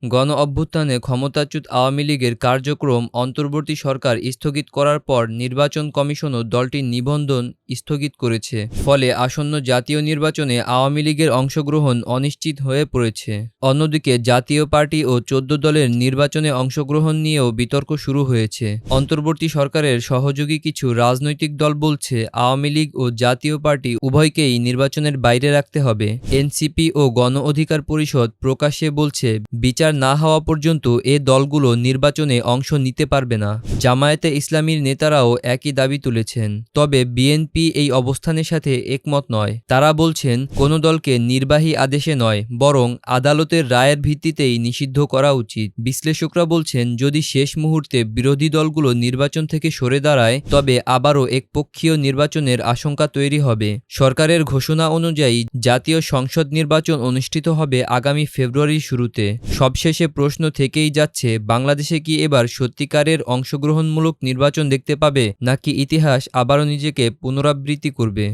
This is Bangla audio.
গণঅভ্যুত্থানে ক্ষমতাচ্যুত আওয়ামী লীগের কার্যক্রম অন্তর্বর্তী সরকার স্থগিত করার পর নির্বাচন কমিশনও দলটির নিবন্ধন স্থগিত করেছে। ফলে আসন্ন জাতীয় নির্বাচনে আওয়ামী লীগের অংশগ্রহণ অনিশ্চিত হয়ে পড়েছে। অন্যদিকে জাতীয় পার্টি ও ১৪ দলের নির্বাচনে অংশগ্রহণ নিয়েও বিতর্ক শুরু হয়েছে। অন্তর্বর্তী সরকারের সহযোগী কিছু রাজনৈতিক দল বলছে, আওয়ামী লীগ ও জাতীয় পার্টি উভয়কেই নির্বাচনের বাইরে রাখতে হবে। এনসিপি ও গণ অধিকার পরিষদ প্রকাশ্যে বলছে, বিচার না হওয়া পর্যন্ত এ দলগুলো নির্বাচনে অংশ নিতে পারবে না। জামায়াতে ইসলামীর নেতারাও একই দাবি তুলেছেন। তবে বিএনপি এই অবস্থানের সাথে একমত নয়। তারা বলছেন, কোনো দলকে নির্বাহী আদেশে নয়, বরং আদালতের রায়ের ভিত্তিতেই নিষিদ্ধ করা উচিত। বিশ্লেষকরা বলছেন, যদি শেষ মুহূর্তে বিরোধী দলগুলো নির্বাচন থেকে সরে দাঁড়ায়, তবে আবারও একপক্ষীয় নির্বাচনের আশঙ্কা তৈরি হবে। সরকারের ঘোষণা অনুযায়ী জাতীয় সংসদ নির্বাচন অনুষ্ঠিত হবে আগামী ফেব্রুয়ারির শুরুতে। সবশেষে প্রশ্ন থেকেই যাচ্ছে, বাংলাদেশে কি এবার সত্যিকারের অংশগ্রহণমূলক নির্বাচন দেখতে পাবে, নাকি ইতিহাস আবারও নিজেকে পুনরাবৃত্তি করবে?